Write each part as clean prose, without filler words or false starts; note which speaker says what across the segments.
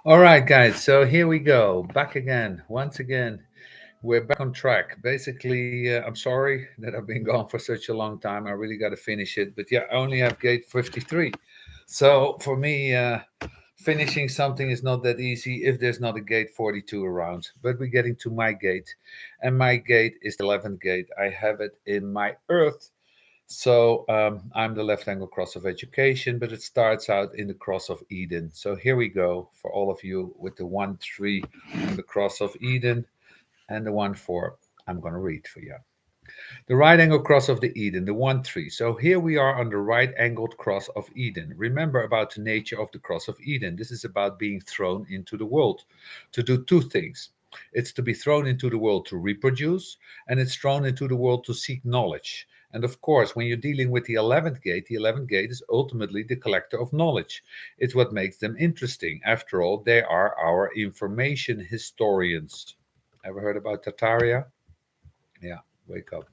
Speaker 1: All right, guys. So here we go. Back again. Once again, we're back on track. Basically, I'm sorry that I've been gone for such a long time. I really got to finish it. But yeah, I only have gate 53. So for me, finishing something is not that easy if there's not a gate 42 around. But we're getting to my gate. And my gate is the 11th gate. I have it in my earth. So I'm the left angle cross of education, but it starts out in the cross of Eden. So here we go for all of you with the 1 3 on the cross of Eden and the 1 4. I'm going to read for you. The right angle cross of the Eden, the 1 3. So here we are on the right angled cross of Eden. Remember about the nature of the cross of Eden. This is about being thrown into the world to do two things. It's to be thrown into the world to reproduce, and it's thrown into the world to seek knowledge. And of course, when you're dealing with the 11th gate is ultimately the collector of knowledge. It's what makes them interesting. After all, they are our information historians. Ever heard about Tartaria? Yeah, wake up.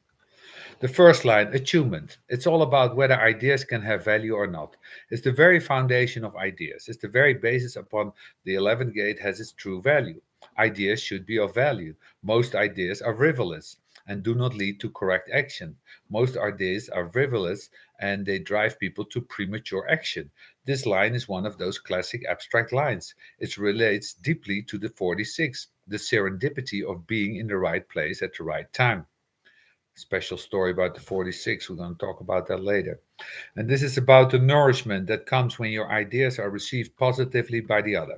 Speaker 1: The first line, attunement. It's all about whether ideas can have value or not. It's the very foundation of ideas. It's the very basis upon the 11th gate has its true value. Ideas should be of value. Most ideas are frivolous and do not lead to correct action. Most ideas are frivolous and they drive people to premature action. This line is one of those classic abstract lines. It relates deeply to the 46, the serendipity of being in the right place at the right time. Special story about the 46. We're going to talk about that later. And this is about the nourishment that comes when your ideas are received positively by the other.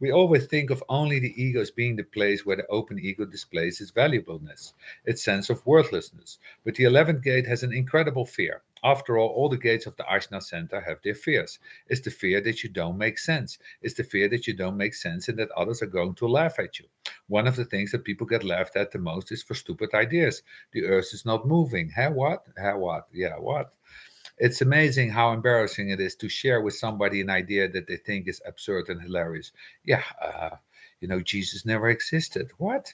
Speaker 1: We always think of only the ego as being the place where the open ego displays its valuableness, its sense of worthlessness. But the 11th gate has an incredible fear. After all the gates of the Ajna Center have their fears. It's the fear that you don't make sense. It's the fear that you don't make sense and that others are going to laugh at you. One of the things that people get laughed at the most is for stupid ideas. The earth is not moving. Huh? What? Huh? What? Yeah, what? It's amazing how embarrassing it is to share with somebody an idea that they think is absurd and hilarious. Yeah, Jesus never existed. What?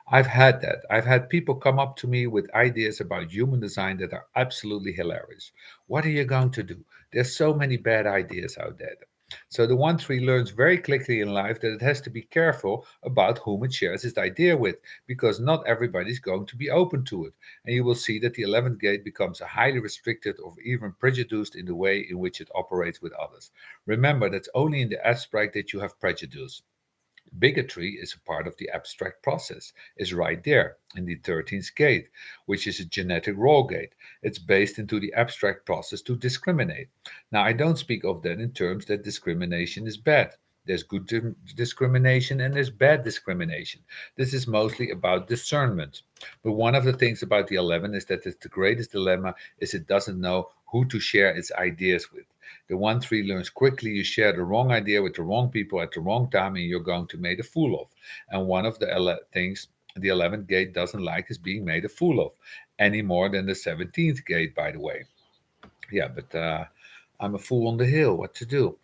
Speaker 1: I've had that. I've had people come up to me with ideas about human design that are absolutely hilarious. What are you going to do? There's so many bad ideas out there. So the 1 3 learns very quickly in life that it has to be careful about whom it shares its idea with, because not everybody's going to be open to it. And you will see that the 11th gate becomes a highly restricted or even prejudiced in the way in which it operates with others. Remember, that's only in the abstract that you have prejudice. Bigotry is a part of the abstract process, is right there in the 13th gate, which is a genetic raw gate. It's based into the abstract process to discriminate. Now, I don't speak of that in terms that discrimination is bad. There's good discrimination and there's bad discrimination. This is mostly about discernment. But one of the things about the 11 is that it's the greatest dilemma is it doesn't know who to share its ideas with. The 1 3 learns quickly you share the wrong idea with the wrong people at the wrong time and you're going to make a fool of. And one of the things the 11th gate doesn't like is being made a fool of, any more than the 17th gate, by the way. Yeah, but I'm a fool on the hill. What to do?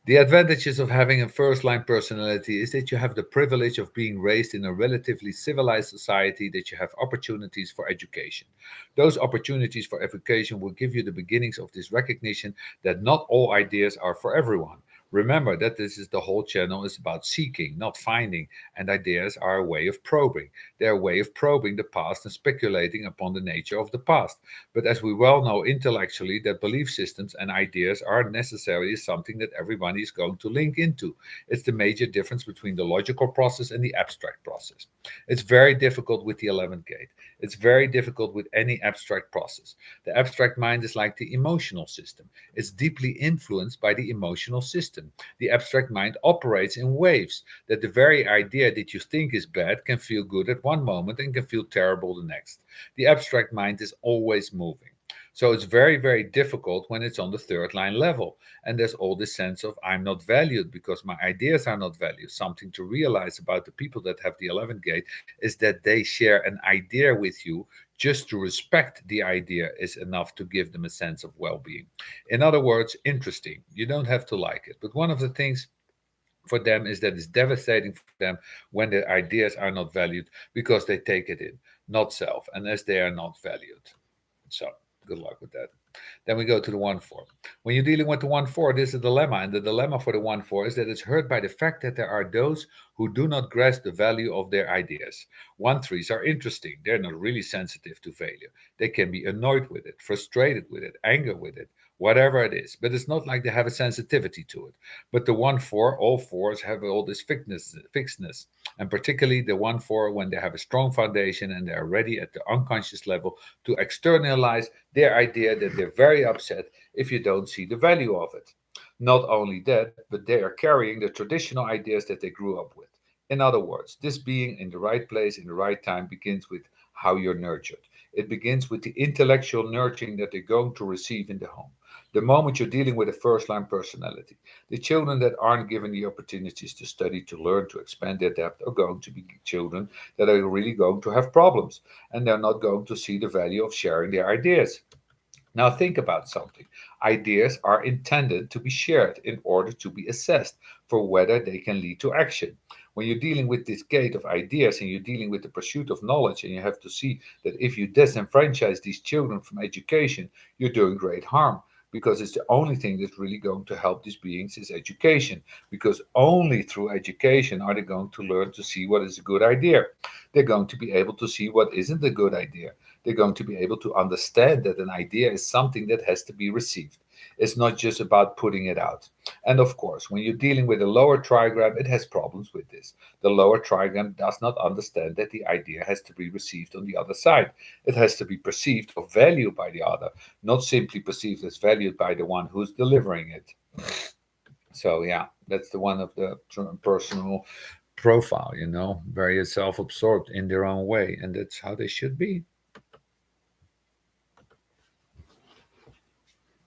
Speaker 1: The advantages of having a first line personality is that you have the privilege of being raised in a relatively civilized society, that you have opportunities for education. Those opportunities for education will give you the beginnings of this recognition that not all ideas are for everyone. Remember that this is the whole channel is about seeking, not finding, and ideas are a way of probing. They're a way of probing the past and speculating upon the nature of the past. But as we well know intellectually, that belief systems and ideas are necessarily something that everybody is going to link into. It's the major difference between the logical process and the abstract process. It's very difficult with the 11th gate. It's very difficult with any abstract process. The abstract mind is like the emotional system. It's deeply influenced by the emotional system. The abstract mind operates in waves, that the very idea that you think is bad can feel good at one moment and can feel terrible the next. The abstract mind is always moving. So it's very, very difficult when it's on the third line level. And there's all this sense of I'm not valued because my ideas are not valued. Something to realize about the people that have the 11th gate is that they share an idea with you. Just to respect the idea is enough to give them a sense of well being. In other words, interesting. You don't have to like it. But one of the things for them is that it's devastating for them when their ideas are not valued because they take it in, not self, and as they are not valued. So good luck with that. Then we go to the 1-4. When you're dealing with the 1-4, there's a dilemma. And the dilemma for the 1-4 is that it's hurt by the fact that there are those who do not grasp the value of their ideas. 1-3s are interesting. They're not really sensitive to failure. They can be annoyed with it, frustrated with it, angry with it, whatever it is. But it's not like they have a sensitivity to it. But the 1-4, all fours have all this fixedness. And particularly the 1-4 when they have a strong foundation and they are ready at the unconscious level to externalize their idea that they're very upset if you don't see the value of it. Not only that, but they are carrying the traditional ideas that they grew up with. In other words, this being in the right place in the right time begins with how you're nurtured. It begins with the intellectual nurturing that they're going to receive in the home. The moment you're dealing with a first line personality, the children that aren't given the opportunities to study, to learn, to expand their depth are going to be children that are really going to have problems and they're not going to see the value of sharing their ideas. Now, think about something. Ideas are intended to be shared in order to be assessed for whether they can lead to action. When you're dealing with this gate of ideas and you're dealing with the pursuit of knowledge, and you have to see that if you disenfranchise these children from education, you're doing great harm because it's the only thing that's really going to help these beings is education, because only through education are they going to learn to see what is a good idea. They're going to be able to see what isn't a good idea. They're going to be able to understand that an idea is something that has to be received. It's not just about putting it out. And of course, when you're dealing with a lower trigram, it has problems with this. The lower trigram does not understand that the idea has to be received on the other side. It has to be perceived of value by the other, not simply perceived as valued by the one who's delivering it. So yeah, that's the one of the personal profile, very self-absorbed in their own way, and that's how they should be.